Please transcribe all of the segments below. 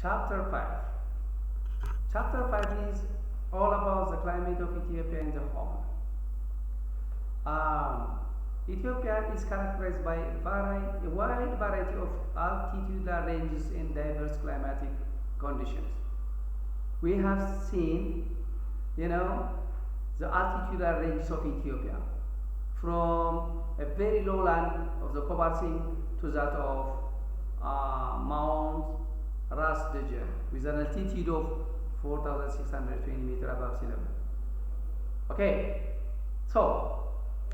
Chapter 5. Chapter 5 is all about the climate of Ethiopia and the whole. Ethiopia is characterized by a wide variety of altitudinal ranges and diverse climatic conditions. We have seen, the altitudinal ranges of Ethiopia from a very low land of the Kobarsing to that of Mount Ras Dajan with an altitude of 4,620 meters above sea level. Okay, so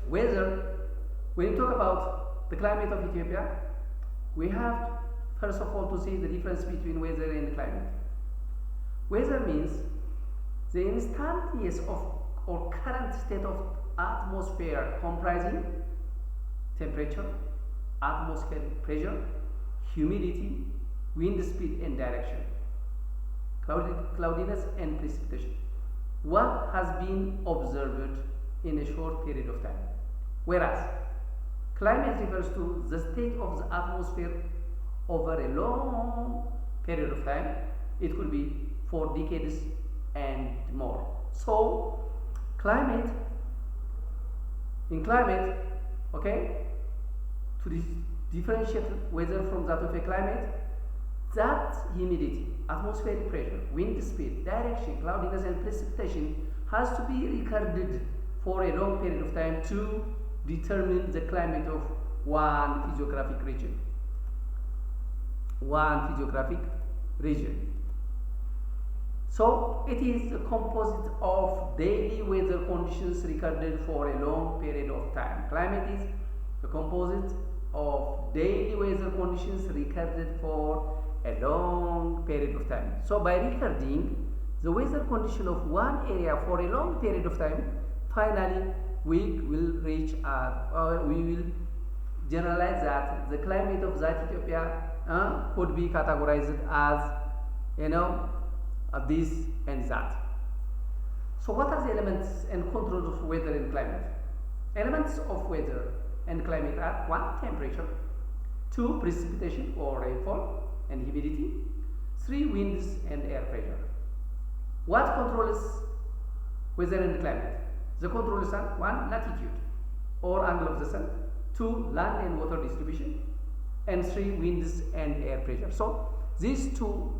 weather, when you talk about the climate of Ethiopia, we have first of all to see the difference between weather and climate. Weather means the instantaneous of or current state of atmosphere comprising temperature, atmospheric pressure, humidity, wind speed and direction, cloudiness and precipitation. What has been observed in a short period of time. Whereas climate refers to the state of the atmosphere over a long period of time. It could be for decades and more. So in climate, to differentiate weather from that of a climate, that humidity, atmospheric pressure, wind speed, direction, cloudiness and precipitation has to be recorded for a long period of time to determine the climate of one physiographic region. So it is a composite of daily weather conditions recorded for a long period of time. Climate is a composite of daily weather conditions recorded for a long period of time. So by recording the weather condition of one area for a long period of time, finally we will reach we will generalize that the climate of that Ethiopia could be categorized as this and that. So what are the elements and controls of weather and climate? Elements of weather and climate are 1. Temperature, 2. Precipitation or rainfall and humidity, 3. Winds and air pressure. What controls weather and climate? The controls are 1. Latitude or angle of the sun, 2. Land and water distribution, and 3. Winds and air pressure. So these two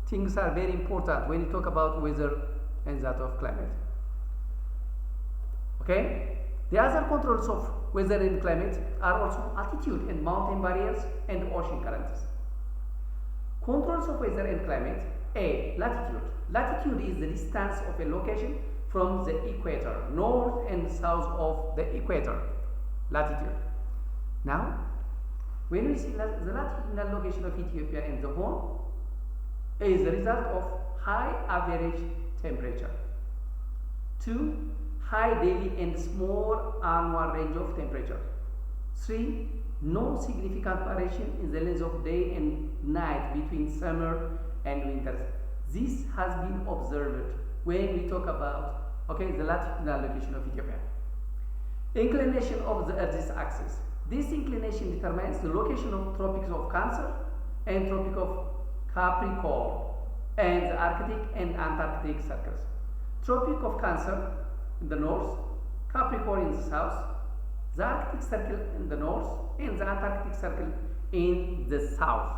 things are very important when you talk about weather and that of climate. Okay? The other controls of weather and climate are also altitude and mountain barriers and ocean currents. Controls of weather and climate. A. Latitude. Latitude is the distance of a location from the equator, north and south of the equator. Latitude. Now, when we see the latitudinal location of Ethiopia and the whole, is the result of high average temperature. 2. High daily and small annual range of temperature. 3. No significant variation in the length of day and night between summer and winters. This has been observed when we talk about the latitudinal location of Ethiopia. Inclination of the Earth's axis. This inclination determines the location of tropics of Cancer and Tropic of Capricorn and the Arctic and Antarctic circles. Tropic of Cancer in the north, Capricorn in the south, the Arctic circle in the north, and the Antarctic circle in the south.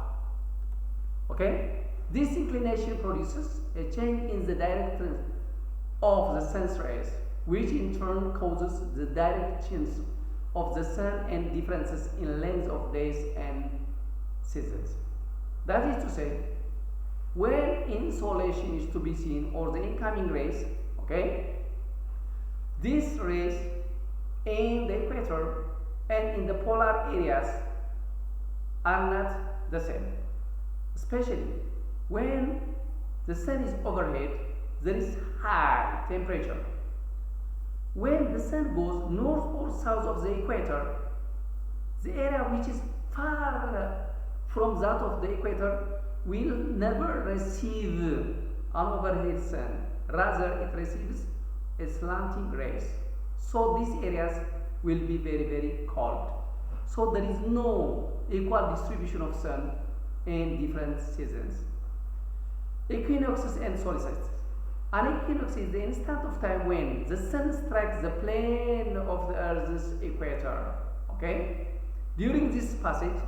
Okay? This inclination produces a change in the direction of the sun's rays, which in turn causes the directions of the sun and differences in length of days and seasons. That is to say, when insolation is to be seen or the incoming rays, these rays in the equator and in the polar areas are not the same. Especially when the sun is overhead, there is high temperature. When the sun goes north or south of the equator, the area which is far from that of the equator will never receive an overhead sun. Rather, it receives a slanting rays. So these areas will be very, very cold. So there is no equal distribution of sun in different seasons. Equinoxes and solstices. An equinox is the instant of time when the sun strikes the plane of the Earth's equator. Okay? During this passage,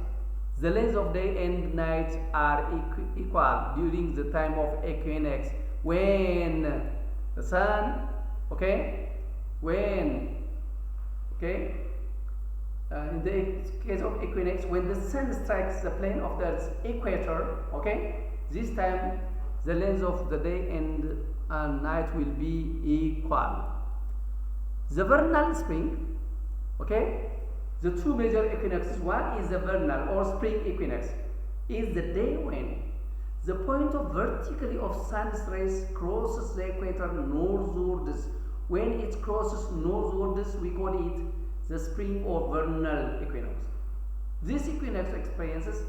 the lengths of day and night are equal during the time of equinox when the sun, in the case of equinox, when the sun strikes the plane of the Earth's equator, this time the length of the day and night will be equal. The vernal spring, the two major equinoxes, one is the vernal or spring equinox, is the day when the point of vertically of sun's rays crosses the equator northwards. When it crosses northwards, we call it the spring or vernal equinox. This equinox experiences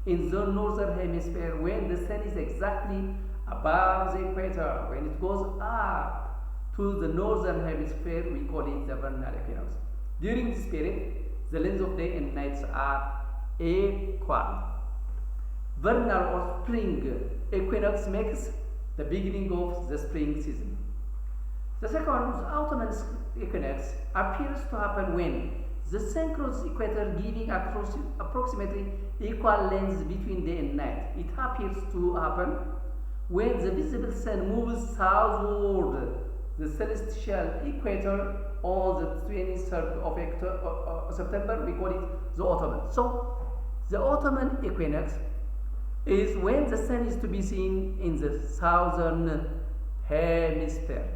in the northern hemisphere when the sun is exactly above the equator. When it goes up to the northern hemisphere, we call it the vernal equinox. During this period, the lengths of day and nights are equal. Vernal or spring equinox makes the beginning of the spring season. The second, the autumnal equinox, appears to happen when the sun crosses the equator, giving approximately equal lengths between day and night. It appears to happen when the visible sun moves southward the celestial equator on the 23rd of September. We call it the autumn. So, the autumnal equinox is when the sun is to be seen in the southern hemisphere.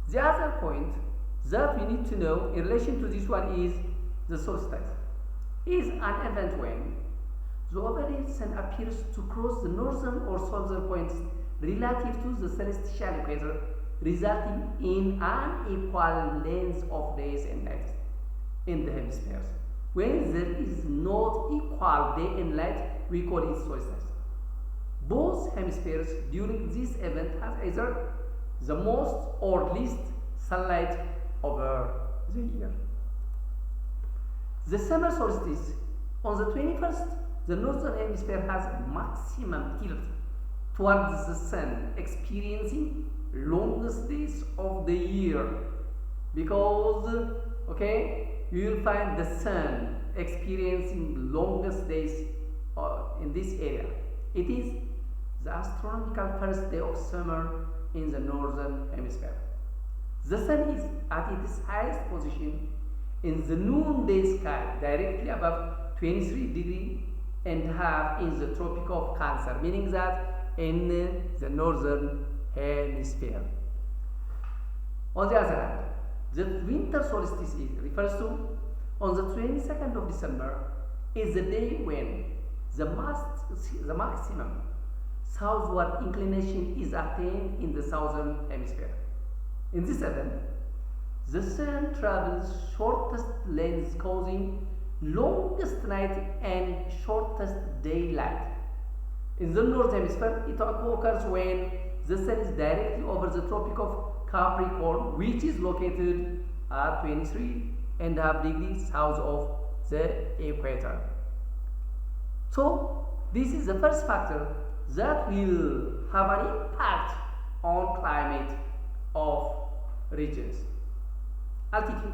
The other point that we need to know in relation to this one is the solstice. Is an event when the overhead sun appears to cross the northern or southern points relative to the celestial equator, resulting in unequal lengths of days and nights in the hemispheres. When there is not equal day and night, we call it solstice. Both hemispheres during this event have either the most or least sunlight over the year. The summer solstice on the 21st, the northern hemisphere has maximum tilt towards the sun, experiencing longest days of the year, because you will find the sun experiencing longest days in this area. It is the astronomical first day of summer in the northern hemisphere. The sun is at its highest position in the noonday sky, directly above 23.5 in the Tropic of Cancer, meaning that in the northern hemisphere. On the other hand, the winter solstice refers to on the 22nd of December is the day when the maximum southward inclination is attained in the southern hemisphere. In this event, the sun travels shortest lengths, causing longest night and shortest daylight. In the northern hemisphere, it occurs when the sun is directly over the Tropic of Capricorn, which is located at 23.5 degrees south of the equator. So, this is the first factor that will have an impact on climate of regions. Altitude.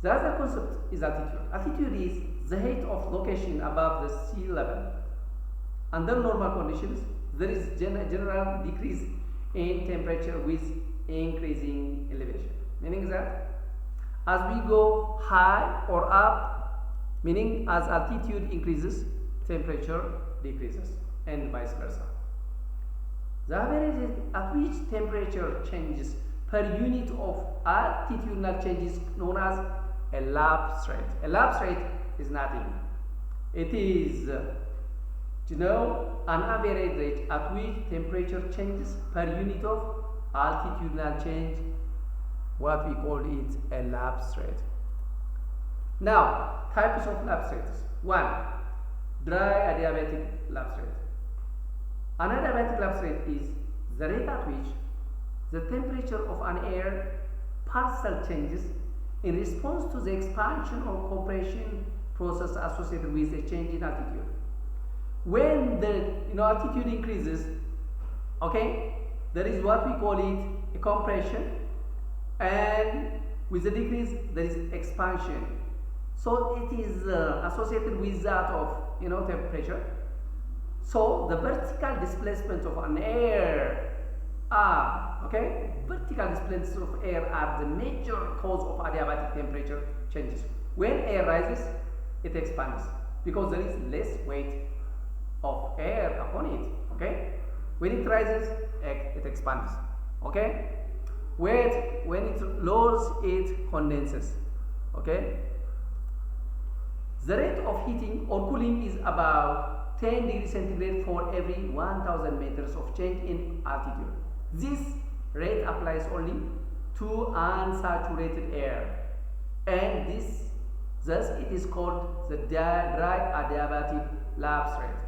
The other concept is altitude. Altitude is the height of location above the sea level. Under normal conditions, there is general decrease in temperature with increasing elevation. Meaning that as we go high or up, meaning as altitude increases, temperature decreases, and vice versa. The average rate at which temperature changes per unit of altitudinal change is known as elapsed rate. Elapsed rate is nothing. It is an average rate at which temperature changes per unit of altitudinal change, what we call it elapsed rate. Now, types of lapse rates. 1. Dry adiabatic lapse rate. An adiabatic lapse rate is the rate at which the temperature of an air parcel changes in response to the expansion or compression process associated with a change in altitude. when the altitude increases, okay, there is what we call it a compression, and with the decrease there is expansion. So it is associated with that of temperature. So the vertical displacement of an air vertical displacements of air are the major cause of adiabatic temperature changes. When air rises, it expands because there is less weight of air upon it. Okay, when it rises, it expands. Okay, when it lowers, it condenses. Okay, the rate of heating or cooling is about 10 degrees centigrade for every 1000 meters of change in altitude. This rate applies only to unsaturated air, and thus it is called the dry adiabatic lapse rate.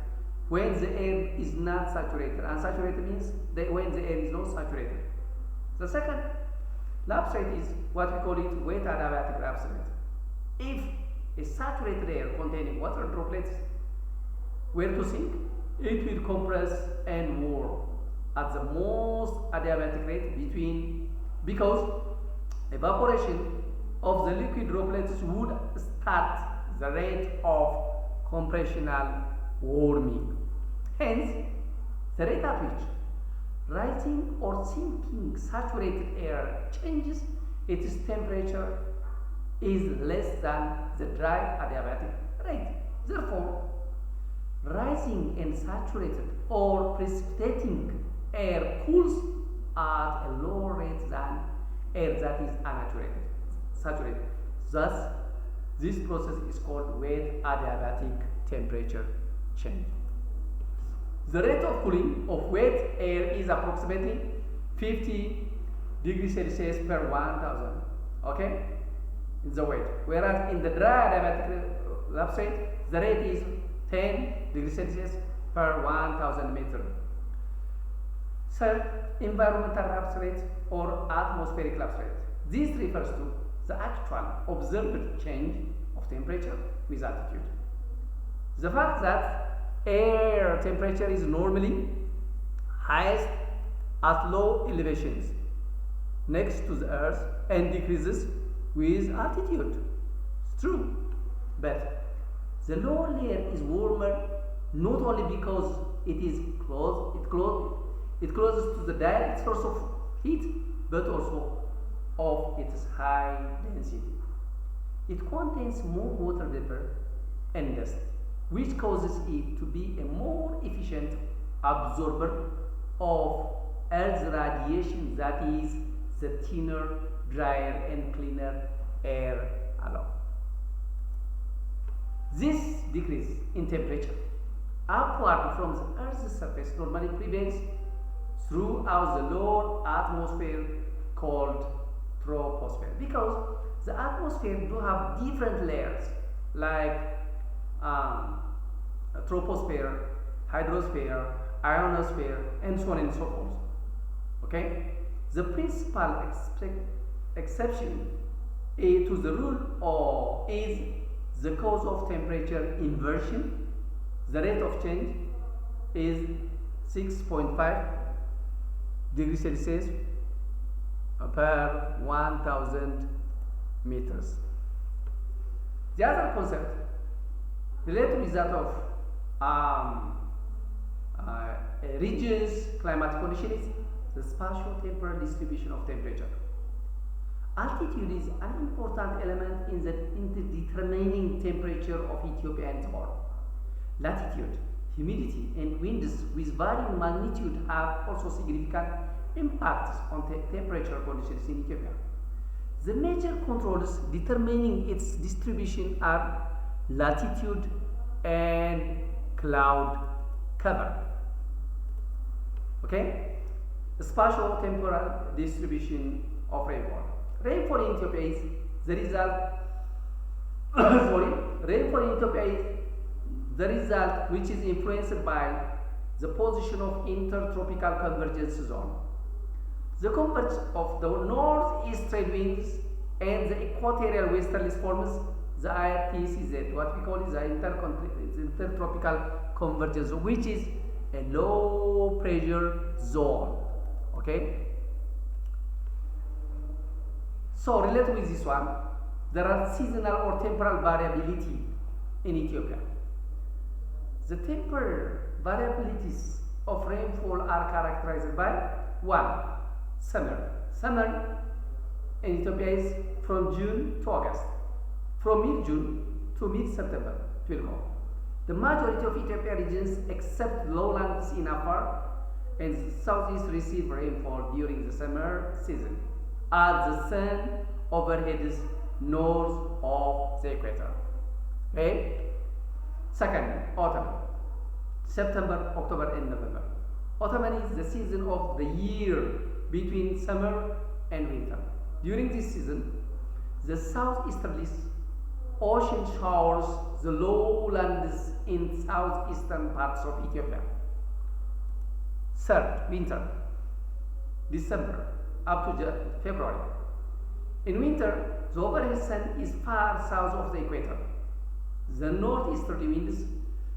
When the air is not saturated, unsaturated means when the air is not saturated. The second lapse rate is what we call it wet adiabatic lapse rate. If a saturated air containing water droplets were to sink, it will compress and warm at the most adiabatic rate because evaporation of the liquid droplets would start the rate of compressional warming. Hence, the rate at which rising or sinking saturated air changes its temperature is less than the dry adiabatic rate. Therefore, rising and saturated or precipitating air cools at a lower rate than air that is saturated. Thus, this process is called wet adiabatic temperature change. The rate of cooling of wet air is approximately 50 degrees Celsius per 1000. Okay, in the weight. Whereas in the dry adiabatic lapse rate, the rate is 10 degrees Celsius per 1000 meters. Third, environmental lapse rate or atmospheric lapse rate. This refers to the actual observed change of temperature with altitude. The fact that air temperature is normally highest at low elevations next to the earth and decreases with altitude. It's true, but the lower layer is warmer not only because it is closest to the direct source of heat, but also of its high density. It contains more water vapor and dust, which causes it to be a more efficient absorber of Earth's radiation, that is, the thinner, drier, and cleaner air alone. This decrease in temperature upward from the Earth's surface normally prevails throughout the lower atmosphere called troposphere, because the atmosphere do have different layers like troposphere, hydrosphere, ionosphere, and so on and so forth. Okay, the principal exception to the rule is the cause of temperature inversion. The rate of change is 6.5 degrees Celsius per 1000 meters. The other concept related with that of regions climatic condition is the spatio-temporal distribution of temperature. Altitude is an important element in determining temperature of Ethiopia and the world. Latitude, humidity, and winds with varying magnitude have also significant impacts on temperature conditions in Ethiopia. The major controls determining its distribution are latitude and cloud cover. Okay? The spatio-temporal distribution of rainfall. Rainfall in Ethiopia is the result. Rainfall in Ethiopia is the result which is influenced by the position of intertropical convergence zone. The convergence of the northeast trade winds and the equatorial westerlies forms the ITCZ, what we call is the intertropical convergence zone, which is a low pressure zone. Okay. So related with this one, there are seasonal or temporal variability in Ethiopia. The temporal variabilities of rainfall are characterized by 1. Summer. Summer in Ethiopia is from June to August, from mid-June to mid-September it will go. The majority of Ethiopia regions except lowlands in Afar and southeast receive rainfall during the summer season as the sun overheads north of the equator. Okay? Second, autumn. September, October and November. Autumn is the season of the year between summer and winter. During this season, the southeasterly ocean showers the lowlands in southeastern parts of Ethiopia. Third, winter. December up to February. In winter, the overhead sun is far south of the equator. The northeasterly winds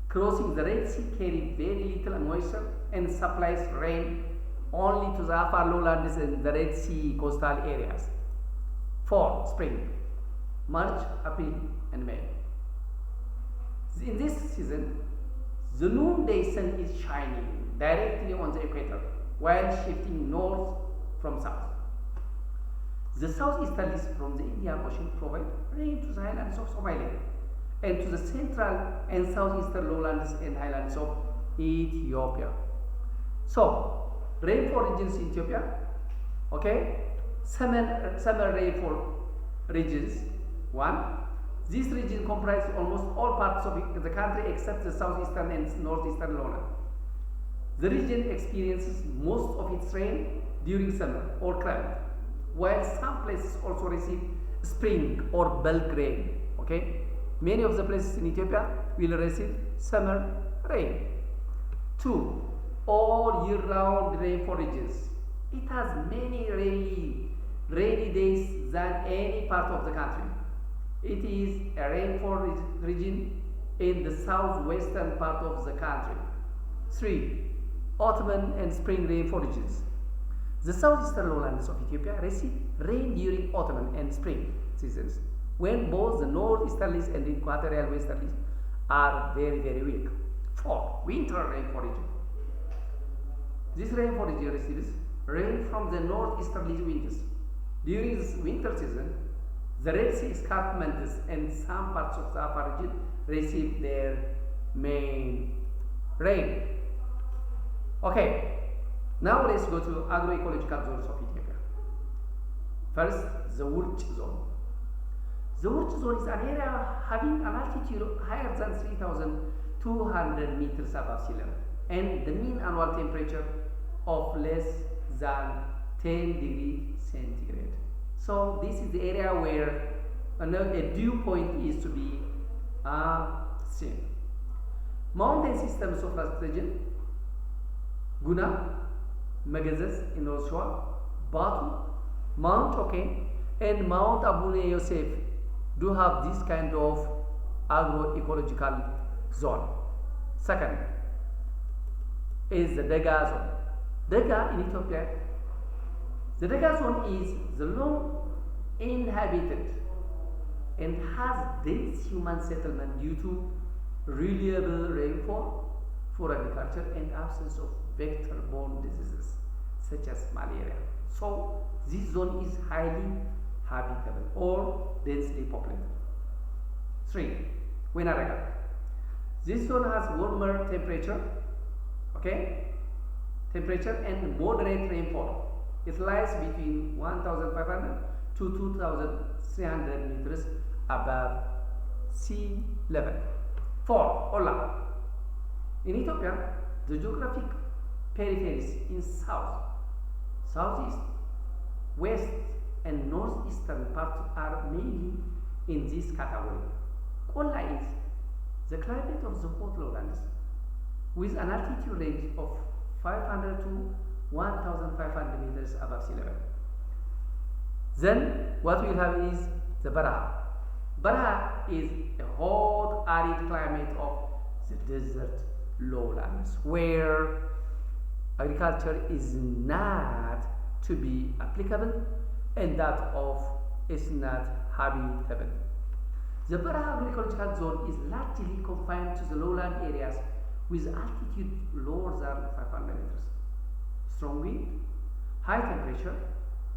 crossing the Red Sea carry very little moisture and supplies rain only to the upper lowlands and the Red Sea coastal areas. 4. Spring. March, April and May. In this season, the noonday sun is shining directly on the equator while shifting north from south. The southeasterlies from the Indian Ocean provide rain to the highlands of Somalia and to the central and southeastern lowlands and highlands of Ethiopia. So, rainfall regions in Ethiopia, okay, summer rainfall regions. 1. This region comprises almost all parts of the country except the southeastern and northeastern lowland. The region experiences most of its rain during summer or climate, while some places also receive spring or bulk rain. Okay, many of the places in Ethiopia will receive summer rain. 2. All year-round rainfall regions. It has many rainy days than any part of the country. It is a rainfall region in the southwestern part of the country. 3. Autumn and spring rainfall regions. The southeastern lowlands of Ethiopia receive rain during autumn and spring seasons, when both the northeasterlies and the equatorial westerlies are very weak. 4. Winter rainfall region. This rainfall region receives rain from the northeasterly winds. During this winter season, the Red Sea escarpments and some parts of the upper region receive their main rain. Okay, now let's go to agroecological zones of Ethiopia. First, the Wurch zone. The Wurch zone is an area having an altitude higher than 3,200 meters above sea level and the mean annual temperature of less than 10 degrees centigrade. So this is the area where a dew point is to be seen. Mountain systems of that region: Guna, Megazes in North Shore, Batu, Mount Oken, and Mount Abune Yosef do have this kind of agroecological zone. Second is the Dega zone. Dega in Ethiopia. The Dega zone is the long inhabited and has dense human settlement due to reliable rainfall for agriculture and absence of vector-borne diseases such as malaria. So this zone is highly habitable or densely populated. 3. Winaraga. This zone has warmer temperature, and moderate rainfall. It lies between 1,500 to 2,300 meters above sea level. 4. Ola. In Ethiopia, the geographic peripheries in south, southeast, west, and northeastern parts are mainly in this category. Kola is the climate of the hot lowlands with an altitude range of 500 to 1,500 meters above sea level. Then what we have is the Baraha. Baraha is a hot, arid climate of the desert lowlands where agriculture is not to be applicable and that of is not habitable. The para-agricultural zone is largely confined to the lowland areas with altitude lower than 500 meters. Strong wind, high temperature,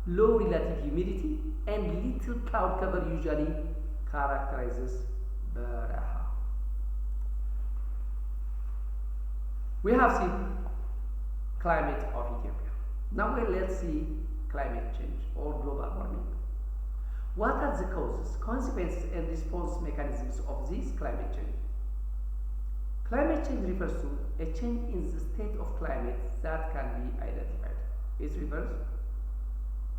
low relative humidity, and little cloud cover usually characterizes Baraha. We have seen climate of Ethiopia. Now let's see climate change or global warming. What are the causes, consequences, and response mechanisms of this climate change? Climate change refers to a change in the state of climate that can be identified. It refers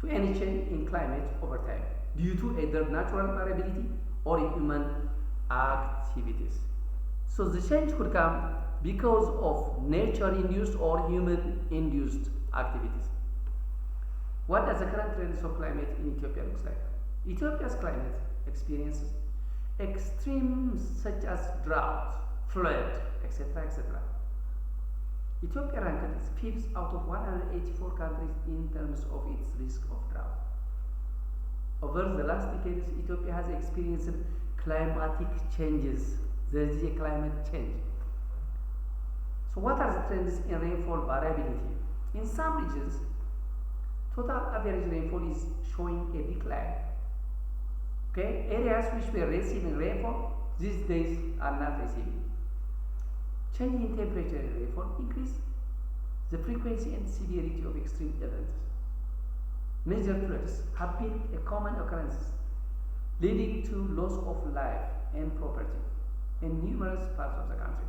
to any change in climate over time due to either natural variability or human activities. So the change could come because of nature-induced or human-induced activities. What does the current trends of climate in Ethiopia looks like? Ethiopia's climate experiences extremes such as drought, flood, etc. etc. Ethiopia ranked fifth out of 184 countries in terms of its risk of drought. Over the last decades, Ethiopia has experienced climatic changes. There is a climate change. So what are the trends in rainfall variability? In some regions, total average rainfall is showing a decline. Okay, areas which were receiving rainfall these days are not receiving. Change in temperature and rainfall increase the frequency and severity of extreme events. Major floods have been a common occurrence, leading to loss of life and property in numerous parts of the country.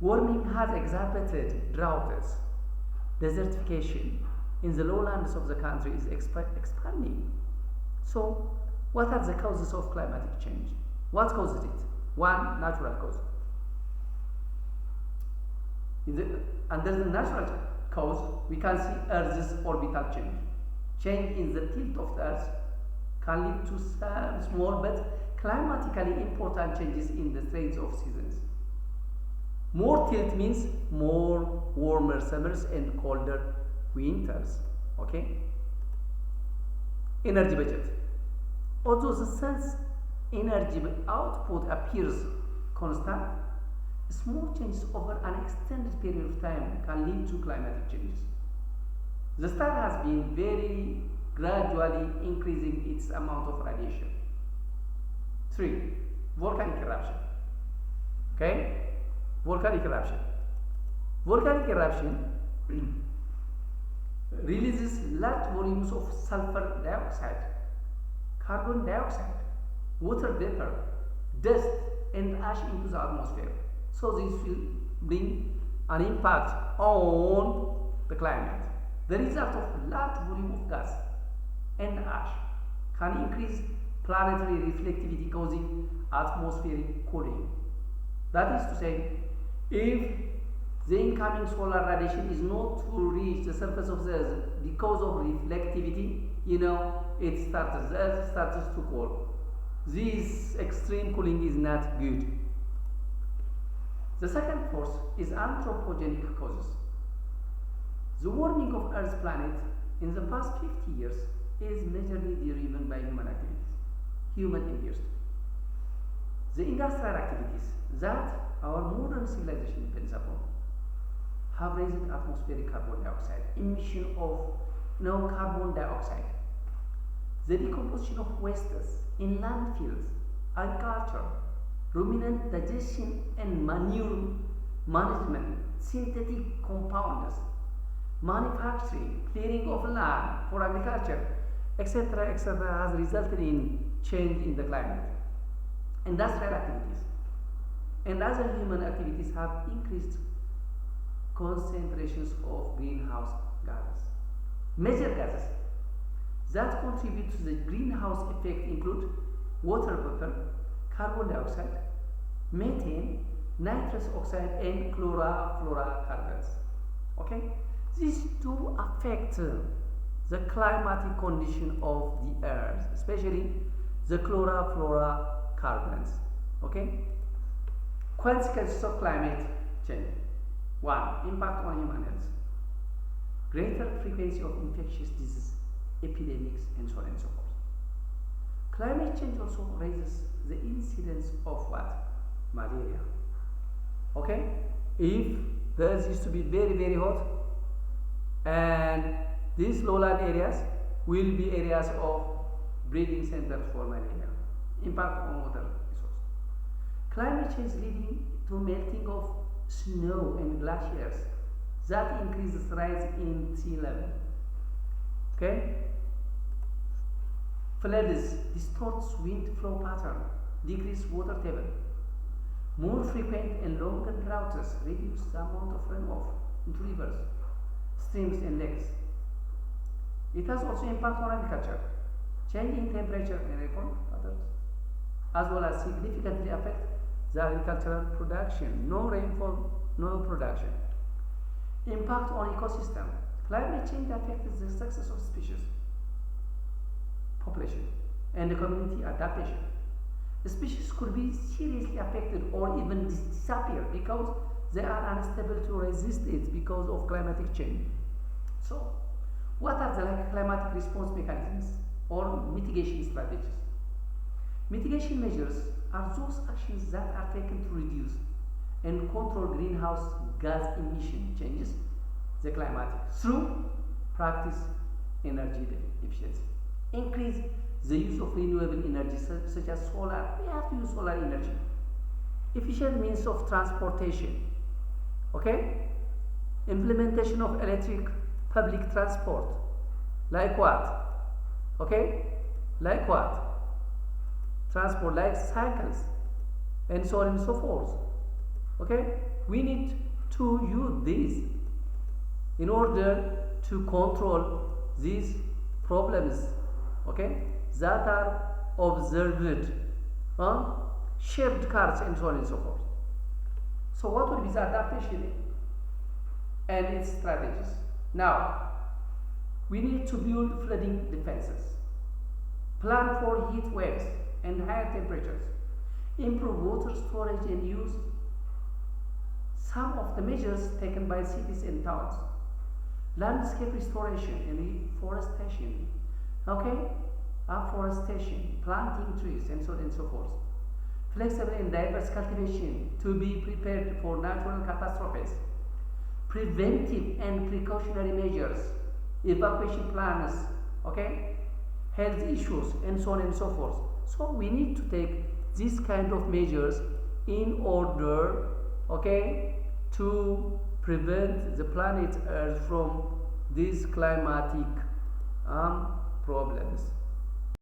Warming has exacerbated droughts. Desertification in the lowlands of the country is expanding. So, what are the causes of climatic change? What causes it? One, natural cause. Under the natural cause, we can see Earth's orbital change. Change in the tilt of the Earth can lead to some small but climatically important changes in the trends of seasons. More tilt means more warmer summers and colder winters. Okay? Energy budget. Although the sun's energy output appears constant, small changes over an extended period of time can lead to climatic changes. The star has been very gradually increasing its amount of radiation. 3. Volcanic eruption. Okay? Volcanic eruption. Volcanic eruption releases large volumes of sulfur dioxide, carbon dioxide, water vapor, dust, and ash into the atmosphere. So this will bring an impact on the climate. The result of large volume of gas and ash can increase planetary reflectivity, causing atmospheric cooling. That is to say, if the incoming solar radiation is not to reach the surface of the Earth because of reflectivity, the Earth starts to cool. This extreme cooling is not good. The second force is anthropogenic causes. The warming of Earth's planet in the past 50 years is majorly driven by human activities, human-induced. The industrial activities that our modern civilization depends upon have raised atmospheric carbon dioxide, emission of carbon dioxide. The decomposition of wastes in landfills, agriculture, ruminant digestion and manure management, synthetic compounds, manufacturing, clearing of land for agriculture, etc., has resulted in change in the climate. Industrial activities and other human activities have increased concentrations of greenhouse gases. Major gases that contribute to the greenhouse effect include water vapor, carbon dioxide, methane, nitrous oxide, and chlorofluorocarbons. Okay? These do affect the climatic condition of the earth, especially the chlorofluorocarbons. Okay? Consequences of climate change. 1. Impact on human health. Greater frequency of infectious disease, epidemics, and so on and so forth. Climate change also raises the incidence of what? Malaria. Okay? If there used to be very, very hot, and these lowland areas will be areas of breeding centers for malaria. Impact on water resources. Climate change leading to melting of snow and glaciers that increases rise in sea level. Okay? Floods distorts wind flow pattern, decrease water table. More frequent and longer droughts reduce the amount of runoff into rivers, streams, and lakes. It has also impact on agriculture. Changing temperature and rainfall patterns, as well as significantly affect the agricultural production. No rainfall, no production. Impact on ecosystem. Climate change affects the success of species, population, and community adaptation. The species could be seriously affected or even disappear because they are unstable to resist it because of climatic change. So, what are the climatic response mechanisms or mitigation strategies? Mitigation measures are those actions that are taken to reduce and control greenhouse gas emission changes, the climatic, through practice energy efficiency. Increase the use of renewable energy such as solar. We have to use solar energy. Efficient means of transportation. Okay? Implementation of electric public transport. Like what? Okay? Like what? Transport like cycles and so on and so forth. Okay? We need to use this in order to control these problems, okay, that are observed. Shared cars and so on and so forth. So what would be the adaptation and its strategies? Now, we need to build flooding defenses, plan for heat waves and higher temperatures, improve water storage and use some of the measures taken by cities and towns, landscape restoration and reforestation, okay, afforestation, planting trees and so on and so forth, flexible and diverse cultivation to be prepared for natural catastrophes, preventive and precautionary measures, evacuation plans, okay, health issues and so on and so forth. So we need to take this kind of measures in order, okay, to prevent the planet Earth from these climatic problems.